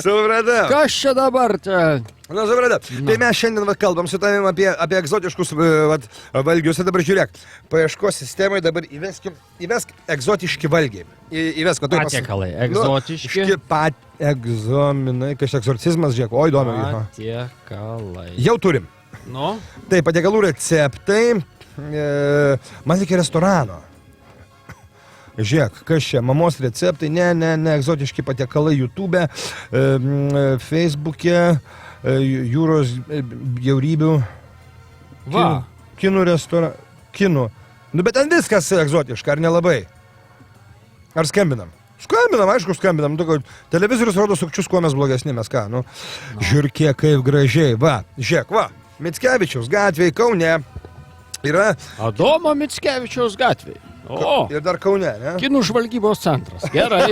Supratau. Kas čia dabar? Na, supratau. Tai mes šiandien kalbam su tavim apie egzotiškus valgius. Dabar žiūrėk, paieškos sistemoje dabar įvesk egzotiški valgiai. Įvesk, kad Patiekalai, egzotiški. Egzominai, kažkoks egzorcizmas, žiūrėk, o įdomu. Patiekalai. Jau turim. Nu? Tai patiekalų receptai. Man reikia restorano. Žiūrėk, kas čia, mamos receptai, ne, egzotiški patiekalai YouTube, Facebook'e, jūros bjaurybių, kinų restoranų, kinų. Nu, bet ten viskas egzotiška, ar nelabai? Ar skambinam? Skambinam, aišku, skambinam. Televizorius rodo sukčius, kuo mes blogesni, mes ką, nu. Žiūrėk, kaip gražiai, va, žiūrėk, va, Mickevičiaus gatvėje, Kaune yra... Adomo Mickevičiaus gatvėje. O, ir dar Kaune, ne? Kinų žvalgybos centras. Gerai.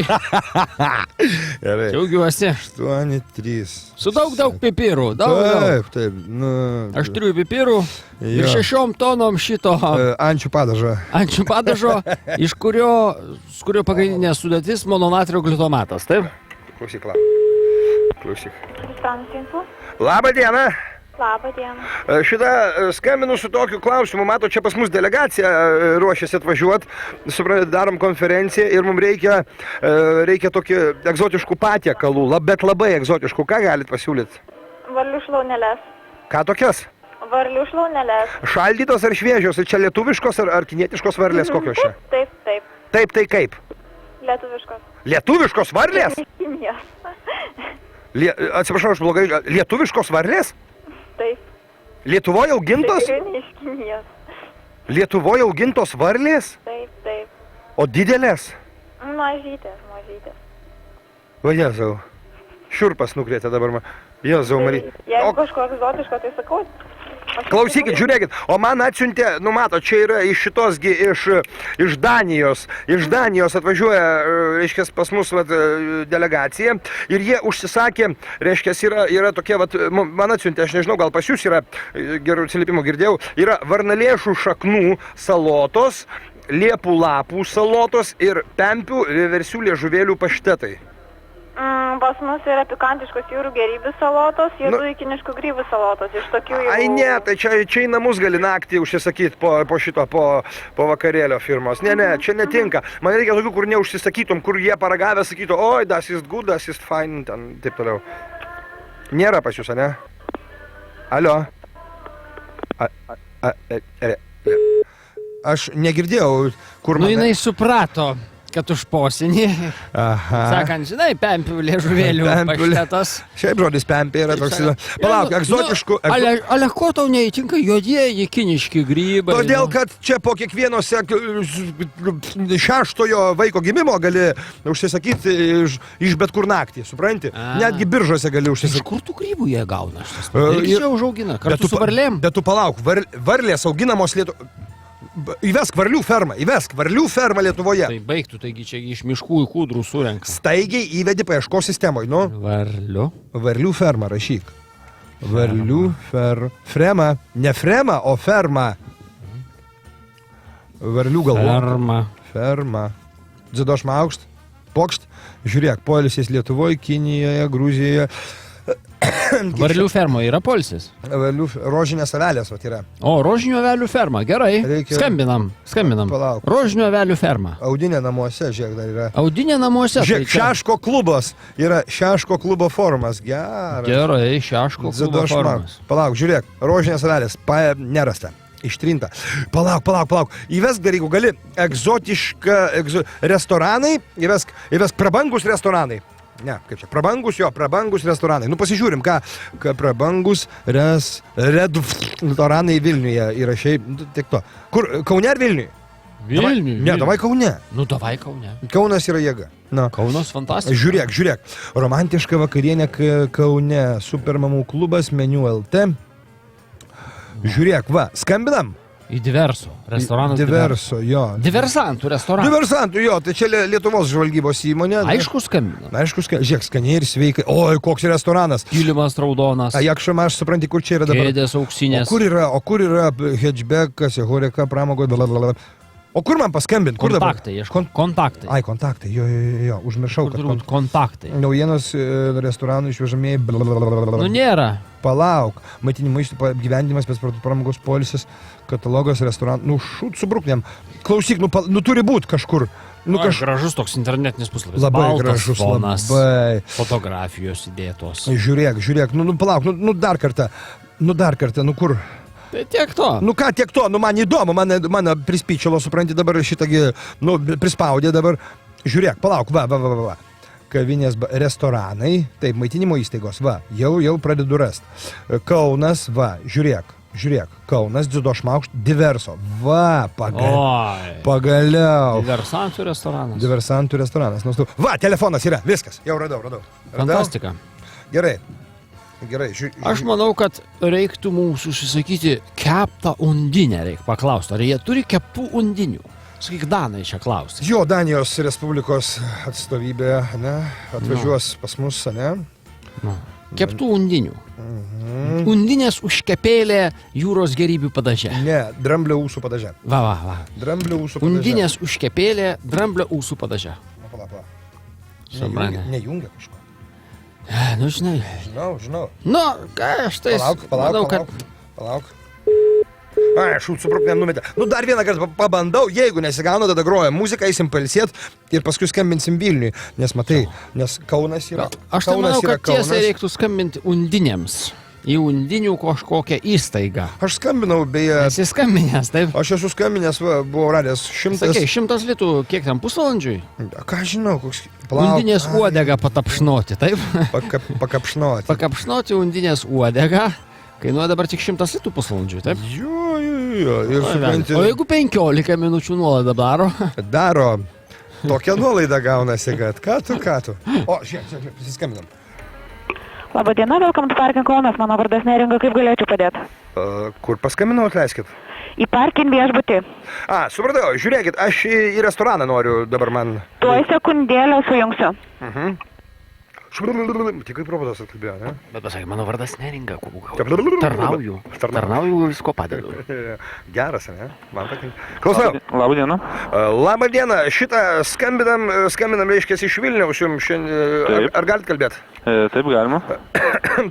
Gerai. Džiaugiuosi. 8-3. Su daug pipirų. Taip. Nu, aš turiu pipirų ir 6 tonom šito... Ančių padažo, iš kurio pagrindinė sudėtis mononatrio glutamatas, taip? Klausyk. Labą dieną. Labą dieną. Šitą skambinu su tokiu klausimu, mato, čia pas mus delegacija ruošiasi atvažiuoti, darom konferenciją ir mums reikia tokį egzotiškų patiekalų, bet labai egzotiškų. Ką galit pasiūlyti? Varlių šlaunėlės. Ką tokias? Varlių šlaunėlės. Šaldytos ar šviežios? Ir čia lietuviškos ar kinietiškos varlės kokios čia? Taip. Taip, tai kaip? Lietuviškos. Lietuviškos varlės? Iš Kinijos. Atsiprašau, aš blogai. Lietuviškos varlės? Taip. Lietuvoje augintos? Tikrai iš Kinijos. Lietuvoje augintos varlės? Taip. O didelės? Mažytės. O Jėzau, šiurpas nukrėtė dabar man. Jėzau, Marija. Jeigu kažko egzotiško, tai sakau. Klausykit, žiūrėkit, o man atsiuntė, nu mato, čia yra iš šitosgi, iš Danijos. Iš Danijos atvažiuoja, reiškia, pas mus delegacija ir jie užsisakė, reiškia, yra tokie, man atsiuntė, aš nežinau, gal pas jūs yra, gerų atsiliepimų girdėjau, yra varnalėšų šaknų salotos, liepų lapų salotos ir pempių vieversių liežuvėlių paštetai. Pas mus yra pikantiškos jūrų gėrybių salotos, juodų kiniškų grybų salotos. Iš tokių jau... Ai ne, tai čia į namus gali naktį užsisakyti po vakarėlio firmos. Ne, čia netinka. Man reikia tokių, kur neužsisakytum, kur jie paragavę sakytų, oi, das ist good, das ist fine, ten taip toliau. Nėra pas jūs, ne? Alio? Aš negirdėjau, kur man... Nu, jinai suprato, kad užposinį. Aha. Sakant, žinai, pempių liežuvėlių paštetas. Šiaip žodis pempė yra toks... Palauk, egzotiškų... Ale ko tau neįtinka juodieji kiniški grybai? Todėl, kad čia po kiekvieno 6-ojo vaiko gimimo gali užsisakyti iš bet kur naktį, supranti? Netgi biržose gali užsisakyti. Iš kur tų grybų jie gauna? Ir čia užaugina, kartu su varlėm. Bet tu palauk, varlės auginamos Įvesk varlių fermą Lietuvoje. Tai baigtų, taigi čia iš miškų į kūdrų surenka. Staigiai įvedi paieškos sistemoje, nu? Varlių ferma, rašyk. Varlių ferma. Ne frema, o ferma. Varlių galvo. Ferma. Dzidošma aukšt. Pokšt. Žiūrėk, poilsis Lietuvoje, Kinijoje, Gruzijoje. Varlių fermoje yra poilsis? Rožinės avelės yra. O, rožinių avelių ferma, gerai. Skambinam. Palauk. Rožinių avelių ferma. Audinė namuose, žiūrėk, dar yra. Audinė namuose. Žiūrėk, Šeško klubas. Yra Šeško klubo forumas. Gerai, Šeško klubo forumas. Palauk, žiūrėk, rožinės avelės. Nerasta. Ištrinta. Palauk. Įvesk dar, jeigu gali, egzotišką restoranai. Įvesk prabangus restoranai. Ne, kaip čia, prabangus restoranai. Nu, pasižiūrim, ką prabangus restoranai Vilniuje yra šiaip, tik to. Kur, Kaune ar Vilniuje? Vilniuje. Ne, davai Kaune. Nu, davai Kaune. Kaunas yra jėga. Kaunas fantastika. Žiūrėk. Romantiška vakarienė Kaune. Supermamų klubas, meniu LT. Žiūrėk, skambinam. Į Diverso. Restoranas Diverso, jo. Diversantų restoranas. Diversantų, jo. Tai čia Lietuvos žvalgybos įmonė. Aišku skambina. Žiūrėk, skaniai ir sveikai. Oi, koks restoranas. Kilimas raudonas. Jakšama, aš supranti, kur čia yra dabar. Kėdės auksinės. O kur yra hatchbackas, horeka, pramogo, O kur man paskambinti? Kur dabar? Kontaktai, ieškau. Kontaktai. Ai, kontaktai, jo, užmiršau, Kur turbūt kontaktai. Naujienos restoranų išvežamieji. Nu, nėra. Palauk, maitinimo įstaigų apgyvendinimas, bet pramogos poilsis, katalogas restoranų. Nu, šūt subruknėm. Klausyk, nu turi būti kažkur. Nu, Gražus toks internetinis puslapis. Labai Baltas gražus, fonas, labai. fotografijos įdėtos. Žiūrėk, nu palauk, nu dar kartą, nu kur? Tai tiek to. Nu ką tiek to, nu man įdomu, mane prispyčialo, supranti, dabar šitągi, nu prispaudė dabar. Žiūrėk, palauk, va. Kavinės, restoranai, taip, maitinimo įstaigos, va, jau pradedu rasti. Kaunas, va, žiūrėk, Kaunas, dziudo šmaukšt, diverso, va, pagaliau. Diversantų restoranas. Va, telefonas yra, viskas, jau radau. Fantastika. Gerai, Aš manau, kad reiktų mums užsisakyti keptą undinę, reikia paklausti, ar jie turi keptų undinių. Sakyk, Danai čia klausti. Jo, Danijos Respublikos atstovybė, ne, atvažiuos pas mus, ne? Keptų undinių. Undinės užkepėlė jūros gėrybių padaže. Ne, dramblio ūsų padaže. Va. Dramblio ūsų padaže. Undinės užkepėlė dramblio ūsų padaže. Pala. Nejungia kažko. Nu, žinai. Žinau. Nu, ką aš tai... Palauk. Ai, šūt subruknėm numetė. Nu, dar vieną kartą pabandau, jeigu nesigauna, tada grojam muziką, eisim pailsėt ir paskui skambinsim Vilniui, nes matai, nes Kaunas yra... Aš tai manau, kad tiesiai reiktų skambinti undinėms. Į undinių kažkokią įstaigą. Aš skambinau, beje... Esi skambinęs, taip? Aš esu skambinęs, buvau radęs 100... Sakei, 100 litų, kiek ten pusvalandžiui? Ką žinau, koks... Undinės uodegą patapšnoti, taip? Pakapšnoti. Pakapšnoti undinės uodegą. Kainuoja dabar tik 100 litų pusvalandžiui, taip? Jo. Ir supranti... O jeigu 15 minučių nuolaidą daro? Daro. Tokia nuolaida gaunasi, kad ką tu. O, žiūrėk, pasiskambinam. Labadiena, welcome to Parking Kaunas, mano vardas Neringa, kaip galėčiau padėti? Kur paskambinau, atleiskit? Į Parking viešbutį. Supratau, žiūrėkit, aš į restoraną noriu dabar man... Tuoj sekundėlę sujungsiu. Tik kaip robotas atkalbėjo, ne? Bet pasakė, mano vardas Neringa, tarnauju, visko padedu. Geras, ne? Man patinka. Klausau. Labadiena. Labadiena, šitą skambinam, reiškia, iš Vilniaus jums šiandien. Ar galite kalbėti? Taip, galima.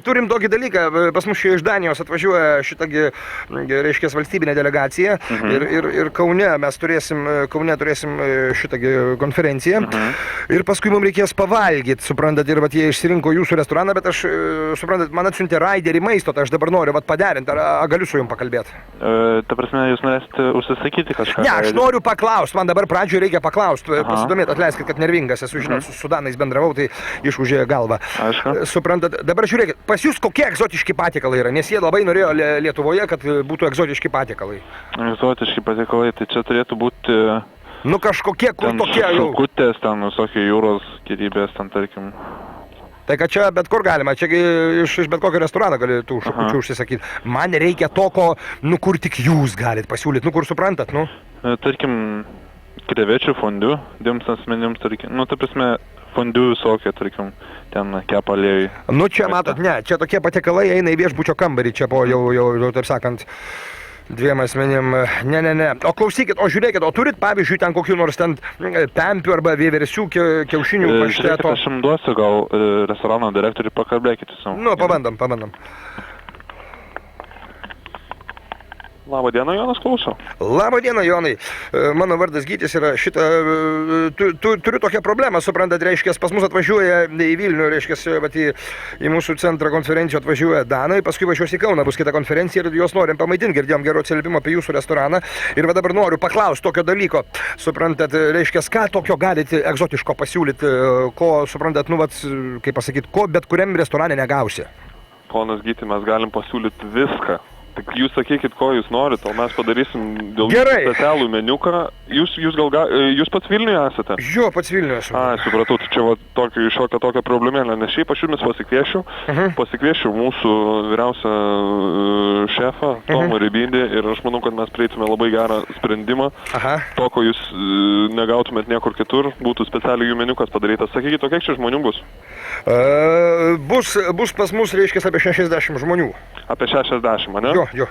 Turim tokį dalyką, pas mus iš Danijos atvažiuoja šitągi, reiškia, valstybinė delegacija ir Kaune mes turėsim šitągi konferenciją ir paskui mums reikės pavalgyti, suprantat, ir jie išsirinko jūsų restoraną, bet aš, suprantat, man atsiuntė raiderį maisto, tai aš dabar noriu paderinti, ar galiu su jums pakalbėti? Ta prasme, jūs norėsite užsisakyti kažką? Ne, aš noriu paklausti, man dabar pradžioje reikia paklausti, pasidomėti, atleiskit, kad nervingas, esu, žinot, su Danais bendravau, tai išūžė galvą. Suprantat, dabar žiūrėkit, pas jūs kokie egzotiški patiekalai yra, nes jie labai norėjo Lietuvoje, kad būtų egzotiški patiekalai. Egzotiški patiekalai, tai čia turėtų būti... Nu kažkokie, kur tokie jau... Šukutės, ten visokie jūros gėrybės, ten tarkim... Tai kad čia bet kur galima, čia iš bet kokio restorano gali tų šakučių užsisakyti. Man reikia to, kur tik jūs galite pasiūlyti, kur suprantat, Tarkim, krevečių fondiu, diems asmenims, tarkim, ta prasme, fondiu visokie, tarkim, ten kepalėjai. Čia matot, ne, čia tokie patiekalai eina į viešbučio kambarį, čia po jau taip sakant, 2 asmenim, ne. O klausykit, o žiūrėkit, o turit, pavyzdžiui, ten kokių nors ten pempių arba vieversių kiaušinių pašteto? Žiūrėkit, aš jums duosiu, gal restorano direktoriui pakalbėkite su. Pabandom. Labadiena, Jonas, klausau. Labadiena, Jonai. Mano vardas Gytis yra turiu tokią problemą, suprantat, reiškia, pas mus atvažiuoja į Vilnių, reiškia, į mūsų centrą konferencijų atvažiuoja Danai, paskui važiuos į Kauną, bus kita konferencija ir juos norim pamaitinti, girdėjom gerų atsiliepimų apie jūsų restoraną ir dabar noriu paklausti tokio dalyko, suprantat, reiškia, ką tokio galite egzotiško pasiūlyti, ko, suprantat, kaip pasakyti, ko bet kuriam restorane negausi. Ponas Gyti, mes galim pasiūlyti viską. Tik jūs sakykit, ko jūs norit, o mes padarysim dėl specialų meniuką. Jūs pats Vilniuje esate? Jo, pats Vilniuje esu. Supratau, tai čia šiokia tokia problemėlė, nes šiaip aš jumis pasikviešiu mūsų vyriausią šefą, Tomą Rybindį, ir aš manau, kad mes prieitume labai gerą sprendimą. To, ko jūs negautumėt niekur kitur, būtų specialiai jų meniukas padarytas. Sakykit, o kiek čia žmonių bus? Bus pas mus, reiškia, apie 60 žmonių. Apie 60, ne? Jo. Jo.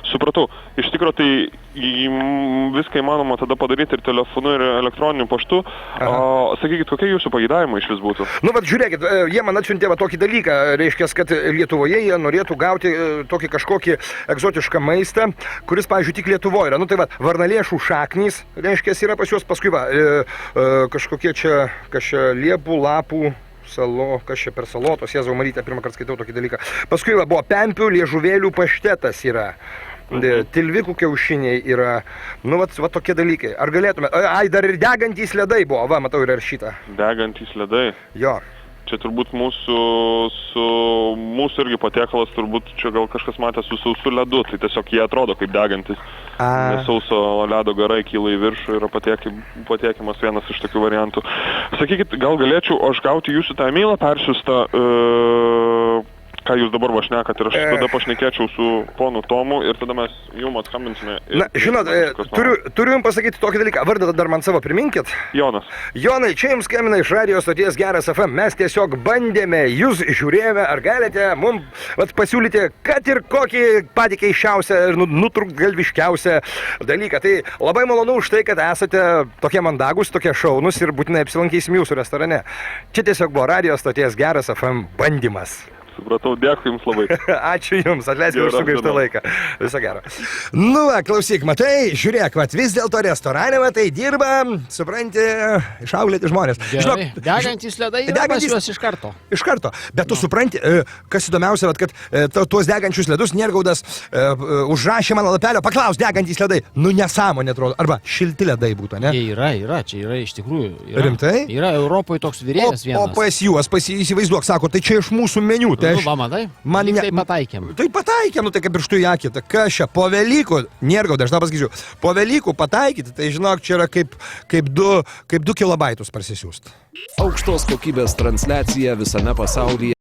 Supratau. Iš tikrųjų, tai viską įmanoma tada padaryti ir telefonu, ir elektroniniu paštu. Sakykit, kokie jūsų pageidavimai iš vis būtų? Nu, bet žiūrėkit, jie man atsiuntė va tokį dalyką, reiškia, kad Lietuvoje jie norėtų gauti tokį kažkokį egzotišką maistą, kuris, pavyzdžiui, tik Lietuvoje yra. Nu, tai va, varnalėšų šaknys, reiškia, yra pas juos, paskui va, kažkokie čia, liepų, lapų, kas čia per salotos, Jėzau Marytė, pirmą kartą skaitau tokį dalyką. Paskui va, buvo pempių, liežuvėlių paštetas yra. Tilvikų kiaušiniai yra, nu, va tokie dalykai. Ar galėtume, dar ir degantys ledai buvo, va, matau, yra ir šitą. Degantys ledai? Jo. Čia turbūt mūsų irgi patiekalas, turbūt čia gal kažkas matė su sausu ledu, tai tiesiog jie atrodo kaip degantis. Nes sauso ledo garai kyla į viršų ir patiekimas vienas iš tokių variantų. Sakykit, gal galėčiau aš gauti jūsų tą e-mailą persiųstą, ką jūs dabar vašnekat ir aš tada pašnekėčiau su ponu Tomu ir tada mes jum atskambinsime. Na, žinot, turiu jums pasakyti tokį dalyką. Vardą dar man savo priminkit. Jonas. Jonai, čia jums skambina iš radio stoties Geras FM. Mes tiesiog bandėme, jūs žiūrėjome, ar galite mums pasiūlyti, kad ir kokį patį keisčiausią ir nutrūktgalviškiausią dalyką. Tai labai malonu už tai, kad esate tokie mandagus, tokie šaunus ir būtinai apsilankysim jūsų restorane. Čia tiesiog buvo radio stoties Geras FM bandymas. Supratau, dėkui jums labai. Ačiū jums, atleiskite už sugaištą laiką. Viso gero. Nu, va, klausyk, matai, žiūrėk, vat, vis dėlto restorane, matai, dirba, supranti, išauklėti žmonės. Žinok, degantys ledai yra pas juos iš karto. Iš karto. Bet tu supranti, kas įdomiausia, vat, kad tuos degančius ledus Niergaudas užrašė man lapelio, paklaus, degantys ledai. Nu, nesąmonė atrodo. Arba šilti ledai būtų, ne? Jie yra, čia yra iš tikrųjų. Rimtai? Yra Europoje toks virėjas vienas. O pas juos, įsivaizduok, sako, tai čia iš mūsų meniu. Nu, va, matai, tai pataikėm. Tai pataikėm, nu tai kaip pirštų į akį, tai kas čia, po Velykų, Niergaudą, aš tą pasakysiu, po Velykų pataikyti, tai žinok, čia yra kaip 2 kilobaitus parsisiųst. Aukštos kokybės transliacija visame pasaulyje.